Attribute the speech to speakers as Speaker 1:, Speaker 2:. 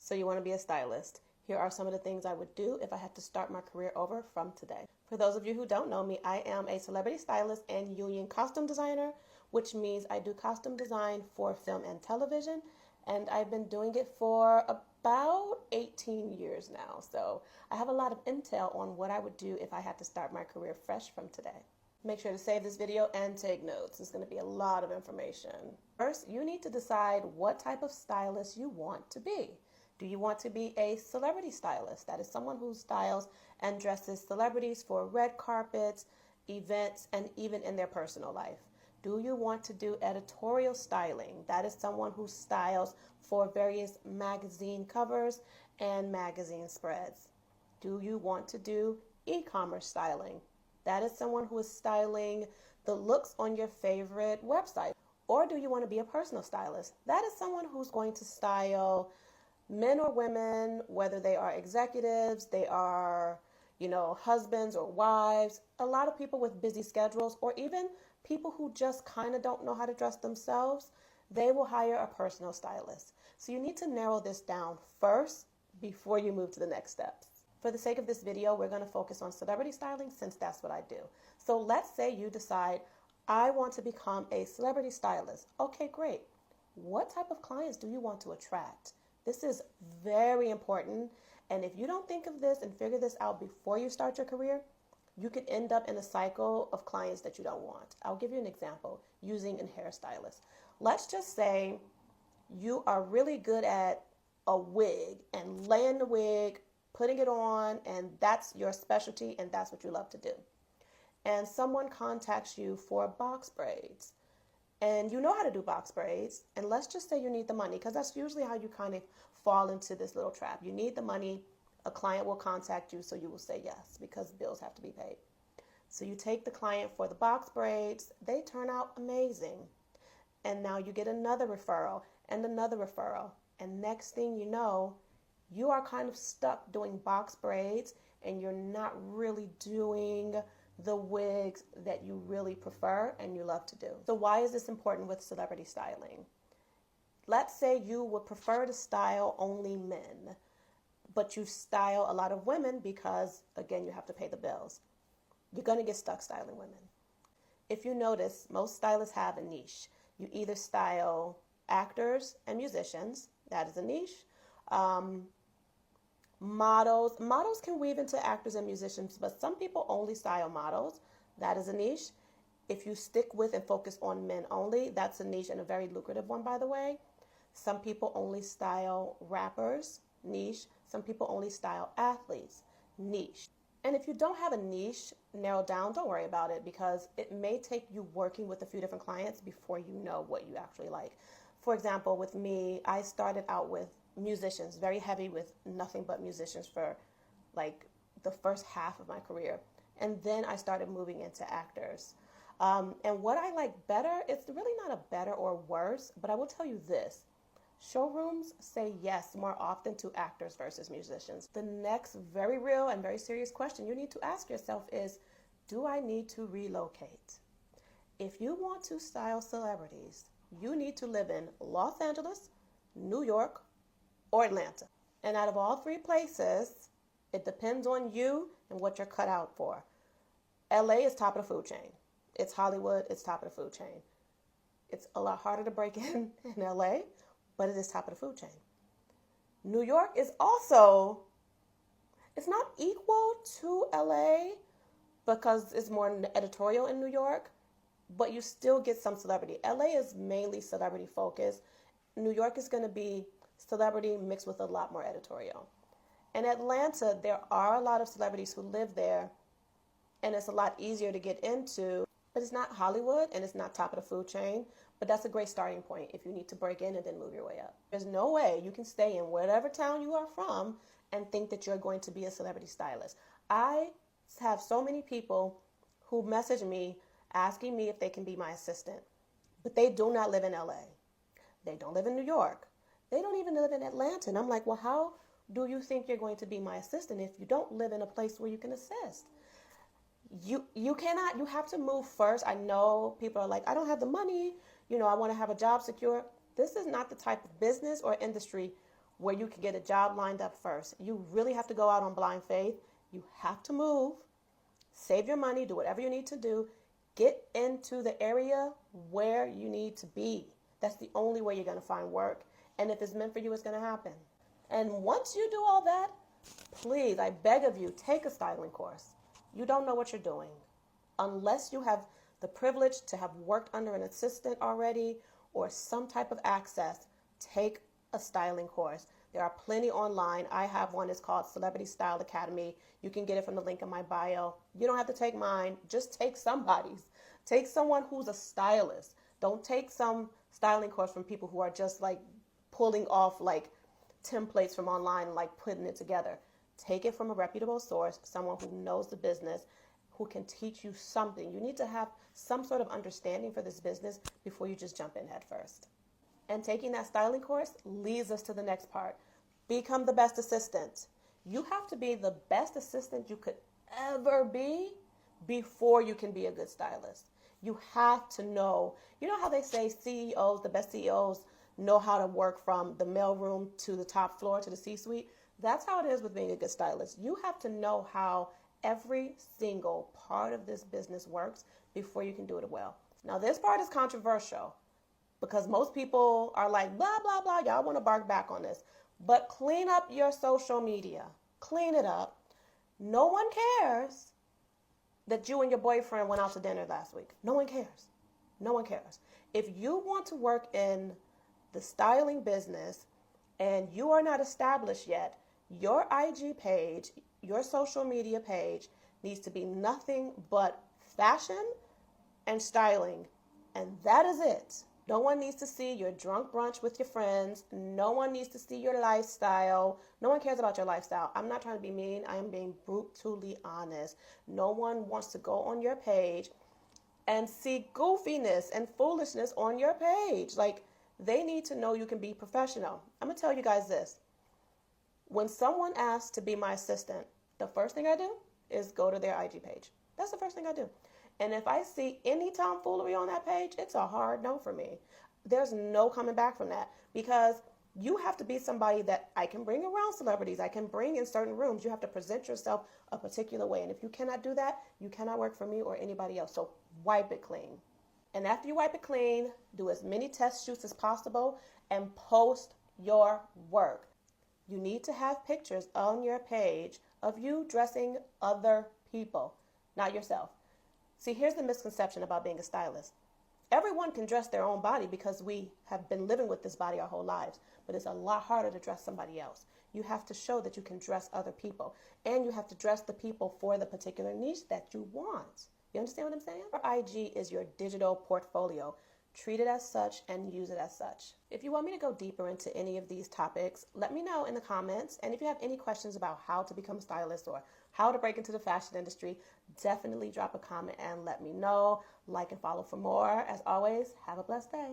Speaker 1: So you want to be a stylist. Here are some of the things I would do if I had to start my career over from today. For those of you who don't know me, I am a celebrity stylist and union costume designer, which means I do costume design for film and television, and I've been doing it for about 18 years now. So I have a lot of intel on what I would do if I had to start my career fresh from today. Make sure to save this video and take notes. It's going to be a lot of information. First, you need to decide what type of stylist you want to be. Do you want to be a celebrity stylist? That is someone who styles and dresses celebrities for red carpets, events, and even in their personal life. Do you want to do editorial styling? That is someone who styles for various magazine covers and magazine spreads. Do you want to do e-commerce styling? That is someone who is styling the looks on your favorite website. Or do you want to be a personal stylist? That is someone who's going to style men or women, whether they are executives, they are, husbands or wives, a lot of people with busy schedules, or even people who just kind of don't know how to dress themselves, they will hire a personal stylist. So you need to narrow this down first before you move to the next steps. For the sake of this video, we're going to focus on celebrity styling since that's what I do. So let's say you decide, I want to become a celebrity stylist. Okay, great. What type of clients do you want to attract? This is very important, and if you don't think of this and figure this out before you start your career, you could end up in a cycle of clients that you don't want. I'll give you an example using a hairstylist. Let's just say you are really good at a wig and laying the wig, putting it on, and that's your specialty and that's what you love to do. And someone contacts you for box braids. And you know how to do box braids, and let's just say you need the money, because that's usually how you kind of fall into this little trap. You need the money, a client will contact you, so you will say yes, because bills have to be paid. So you take the client for the box braids, they turn out amazing. And now you get another referral, and next thing you know, you are kind of stuck doing box braids, and you're not really doing the wigs that you really prefer and you love to do. So why is this important with celebrity styling? Let's say you would prefer to style only men, but you style a lot of women because, again, you have to pay the bills. You're going to get stuck styling women. If you notice, most stylists have a niche. You either style actors and musicians, that is a niche. Models can weave into actors and musicians, but some people only style models. That is a niche. If you stick with and focus on men only, that's a niche, and a very lucrative one, by the way. Some people only style rappers, niche. Some people only style athletes, niche. And if you don't have a niche narrowed down, don't worry about it, because it may take you working with a few different clients before you know what you actually like. For example, with me, I started out with musicians, very heavy with nothing but musicians for like the first half of my career. And then I started moving into actors. And what I like better, it's really not a better or worse, but I will tell you this. Showrooms say yes more often to actors versus musicians. The next very real and very serious question you need to ask yourself is, do I need to relocate? If you want to style celebrities, you need to live in Los Angeles, New York, or Atlanta. And out of all three places, it depends on you and what you're cut out for. LA is top of the food chain. It's Hollywood, it's top of the food chain. It's a lot harder to break in LA, but it is top of the food chain. New York is also, it's not equal to LA because it's more editorial in New York, but you still get some celebrity. LA is mainly celebrity focused. New York is going to be celebrity mixed with a lot more editorial. In Atlanta, there are a lot of celebrities who live there, and it's a lot easier to get into, but it's not Hollywood and it's not top of the food chain, but that's a great starting point if you need to break in and then move your way up. There's no way you can stay in whatever town you are from and think that you're going to be a celebrity stylist. I have so many people who message me asking me if they can be my assistant, but they do not live in LA. They don't live in New York. They don't even live in Atlanta. And I'm like, well, how do you think you're going to be my assistant if you don't live in a place where you can assist? You cannot, you have to move first. I know people are like, I don't have the money. I want to have a job secure. This is not the type of business or industry where you can get a job lined up first. You really have to go out on blind faith. You have to move, save your money, do whatever you need to do, get into the area where you need to be. That's the only way you're going to find work. And if it's meant for you, it's going to happen. And once you do all that, please, I beg of you, take a styling course. You don't know what you're doing. Unless you have the privilege to have worked under an assistant already or some type of access, take a styling course. There are plenty online. I have one. It's called Celebrity Style Academy. You can get it from the link in my bio. You don't have to take mine. Just take somebody's. Take someone who's a stylist. Don't take some styling course from people who are just like pulling off like templates from online and like putting it together. Take it from a reputable source, someone who knows the business, who can teach you something. You need to have some sort of understanding for this business before you just jump in head first. And taking that styling course leads us to the next part. Become the best assistant. You have to be the best assistant you could ever be before you can be a good stylist. You have to know, you know how they say CEOs, the best CEOs, know how to work from the mailroom to the top floor to the C-suite? That's how it is with being a good stylist. You have to know how every single part of this business works before you can do it well. Now, this part is controversial because most people are like, blah, blah, blah. Y'all want to bark back on this. But clean up your social media. Clean it up. No one cares that you and your boyfriend went out to dinner last week. No one cares. No one cares. If you want to work in the styling business and you are not established yet, your IG page, your social media page needs to be nothing but fashion and styling. And that is it. No one needs to see your drunk brunch with your friends. No one needs to see your lifestyle. No one cares about your lifestyle. I'm not trying to be mean. I am being brutally honest. No one wants to go on your page and see goofiness and foolishness on your page. Like, they need to know you can be professional. I'm going to tell you guys this. When someone asks to be my assistant, the first thing I do is go to their IG page. That's the first thing I do. And if I see any tomfoolery on that page, it's a hard no for me. There's no coming back from that because you have to be somebody that I can bring around celebrities. I can bring in certain rooms. You have to present yourself a particular way. And if you cannot do that, you cannot work for me or anybody else. So wipe it clean. And after you wipe it clean, do as many test shoots as possible and post your work. You need to have pictures on your page of you dressing other people, not yourself. See, here's the misconception about being a stylist. Everyone can dress their own body because we have been living with this body our whole lives, but it's a lot harder to dress somebody else. You have to show that you can dress other people, and you have to dress the people for the particular niche that you want. You understand what I'm saying? Your IG is your digital portfolio. Treat it as such and use it as such. If you want me to go deeper into any of these topics, let me know in the comments. And if you have any questions about how to become a stylist or how to break into the fashion industry, definitely drop a comment and let me know. Like and follow for more. As always, have a blessed day.